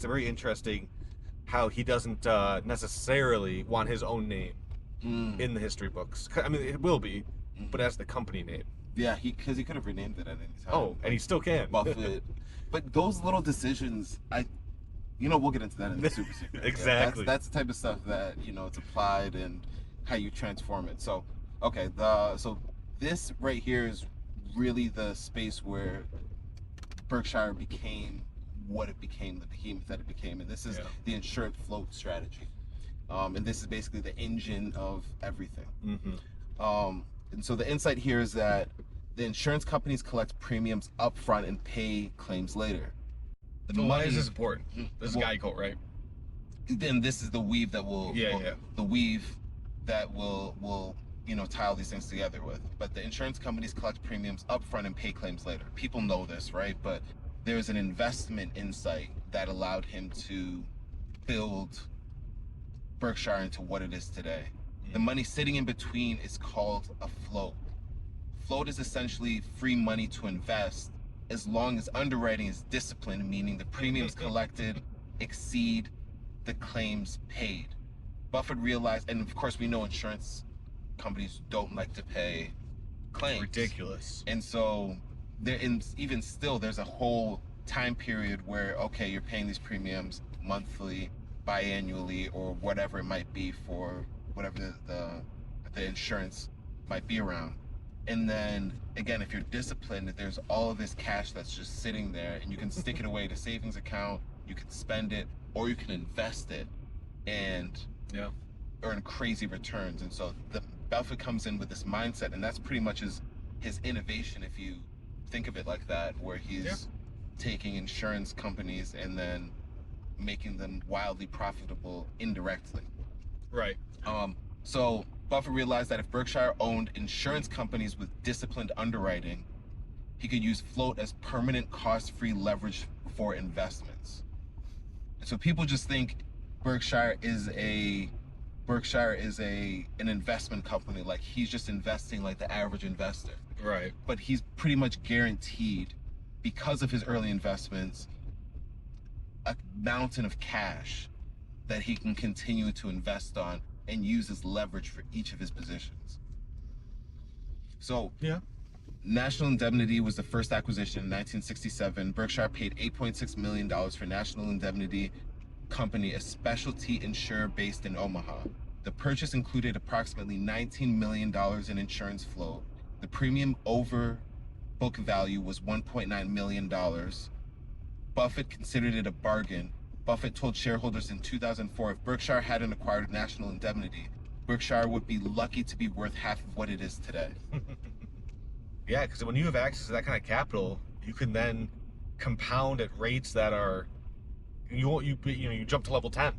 it's a very interesting how he doesn't necessarily want his own name in the history books. I mean, it will be, but as the company name. Yeah, because he could have renamed it at any time. Oh, and he still can. Buffett. But those little decisions, we'll get into that in the super secret. Exactly. That's the type of stuff that it's applied and how you transform it. So, okay, so this right here is really the space where Berkshire became what it became, the behemoth that it became, and this is the insured float strategy, and this is basically the engine of everything. And so the insight here is that the insurance companies collect premiums up front and pay claims later. Why is this important? This is Geico, right? Then this is the weave that will the weave that will tie all these things together with. But the insurance companies collect premiums up front and pay claims later. People know this, right? But there's an investment insight that allowed him to build Berkshire into what it is today. The money sitting in between is called a float. Float is essentially free money to invest as long as underwriting is disciplined, meaning the premiums collected exceed the claims paid. Buffett realized, and of course we know insurance companies don't like to pay claims. It's ridiculous. And so even still, there's a whole time period where, okay, you're paying these premiums monthly, biannually, or whatever it might be for whatever the insurance might be around. And then again, if you're disciplined, there's all of this cash that's just sitting there, and you can stick it away to savings account, you can spend it, or you can invest it and earn crazy returns. And so the Buffett comes in with this mindset, and that's pretty much his innovation, if you think of it like that, where he's taking insurance companies and then making them wildly profitable indirectly. Right. So Buffett realized that if Berkshire owned insurance companies with disciplined underwriting, he could use float as permanent cost-free leverage for investments. And so people just think Berkshire is an investment company, like he's just investing like the average investor. Right. But he's pretty much guaranteed, because of his early investments, a mountain of cash that he can continue to invest on and use as leverage for each of his positions. So National Indemnity was the first acquisition in 1967. Berkshire paid $8.6 million for National Indemnity Company, a specialty insurer based in Omaha. The purchase included approximately $19 million in insurance float. The premium over book value was $1.9 million. Buffett considered it a bargain. Buffett told shareholders in 2004 if Berkshire hadn't acquired National Indemnity, Berkshire would be lucky to be worth half of what it is today. Yeah, because when you have access to that kind of capital, you can then compound at rates that are, you jump to level 10.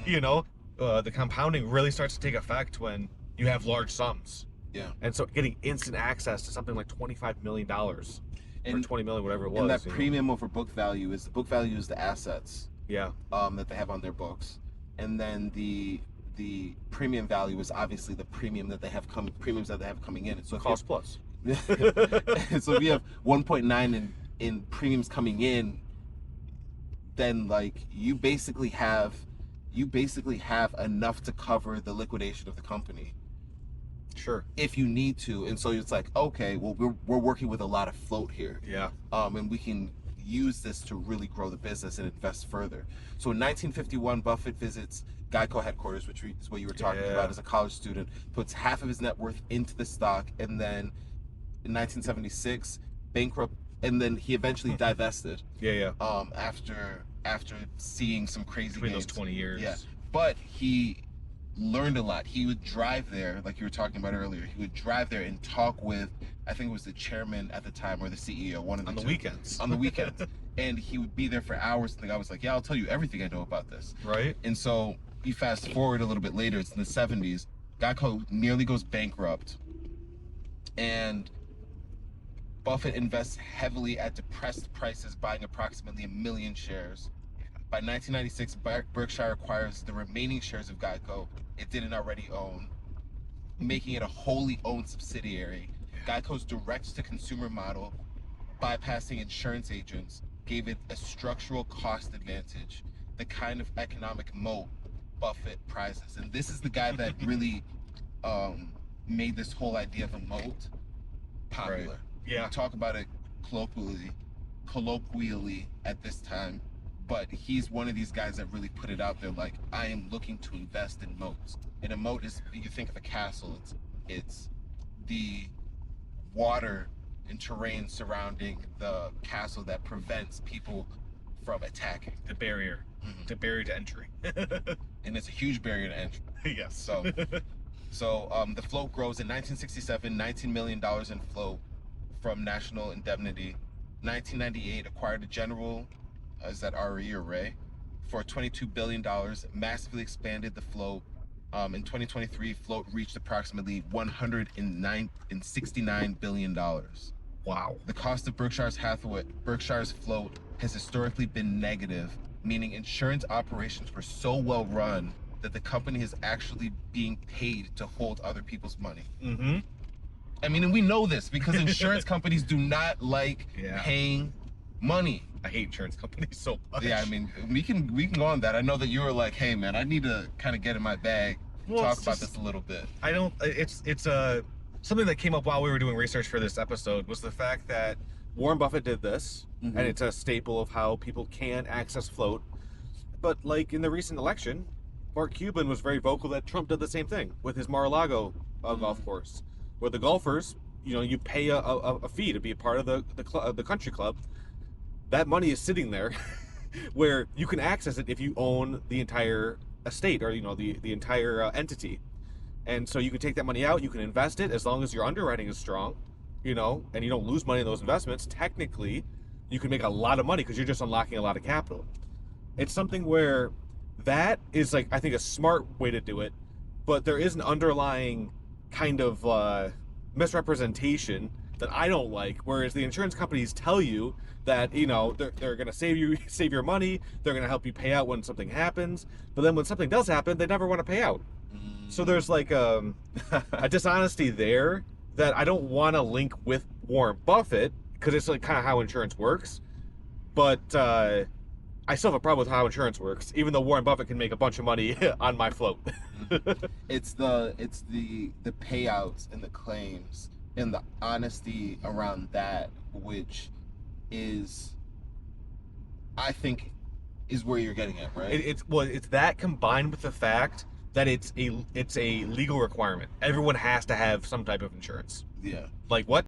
The compounding really starts to take effect when you have large sums. Yeah. And so getting instant access to something like $25 million or $20 million, whatever it was. And that premium over book value is the assets. Yeah. That they have on their books, and then the premium value is obviously the premiums that they have coming in. And so cost plus. So if you have 1.9 in premiums coming in, then like you basically have enough to cover the liquidation of the company. Sure. If you need to. And so it's like, okay, well, we're working with a lot of float here. Yeah. And we can use this to really grow the business and invest further. So in 1951, Buffett visits Geico headquarters, which is what you were talking about, as a college student, puts half of his net worth into the stock, and then in 1976, bankrupt, and then he eventually divested. After seeing some crazy between gains. Those 20 years. Yeah. But he learned a lot. He would drive there, like you were talking about earlier. He would drive there and talk with, I think it was the chairman at the time or the CEO, one of the two. Weekends. On the weekends. And he would be there for hours, and the guy was like, yeah, I'll tell you everything I know about this. Right. And so you fast forward a little bit later, it's in the 70s, Geico nearly goes bankrupt, and Buffett invests heavily at depressed prices, buying approximately 1 million shares. By 1996, Berkshire acquires the remaining shares of Geico it didn't already own, making it a wholly owned subsidiary. Geico's direct-to-consumer model, bypassing insurance agents, gave it a structural cost advantage the kind of economic moat Buffett prizes. And this is the guy that really made this whole idea of a moat popular. Right. Yeah. We talk about it colloquially at this time, but he's one of these guys that really put it out there like, I am looking to invest in moats. And a moat is, you think of a castle, it's the water and terrain surrounding the castle that prevents people from attacking. The barrier. Mhm. The barrier to entry. And it's a huge barrier to entry. Yes. So the float grows in 1967, $19 million in float from National Indemnity. 1998 acquired a General, is that RE or Ray, for $22 billion, massively expanded the float. In 2023, float reached approximately $169 billion. Wow. The cost of Berkshire's float has historically been negative, meaning insurance operations were so well run that the company is actually being paid to hold other people's money. Mm-hmm. I mean, and we know this because insurance companies do not like paying money. I hate insurance companies so much. Yeah, I mean, we can go on that. I know that you were like, hey man, I need to kind of get in my bag and talk about this a little bit. I don't, it's something that came up while we were doing research for this episode was the fact that Warren Buffett did this, and it's a staple of how people can access float. But like in the recent election, Mark Cuban was very vocal that Trump did the same thing with his Mar-a-Lago golf course, where the golfers, you know, you pay a fee to be a part of the country club. That money is sitting there where you can access it if you own the entire estate or, you know, the entire entity. And so you can take that money out, you can invest it as long as your underwriting is strong, you know, and you don't lose money in those investments. Technically, you can make a lot of money because you're just unlocking a lot of capital. It's something where that is, like, I think a smart way to do it, but there is an underlying kind of misrepresentation that I don't like, whereas the insurance companies tell you that, you know, they're going to save your money, they're going to help you pay out when something happens, but then when something does happen, they never want to pay out. So there's like a dishonesty there that I don't want to link with Warren Buffett, because it's like kind of how insurance works, but I still have a problem with how insurance works, even though Warren Buffett can make a bunch of money on my float. It's the payouts and the claims and the honesty around that, which is, I think, is where you're getting at, right? It's that combined with the fact that it's a legal requirement. Everyone has to have some type of insurance. Yeah. Like what?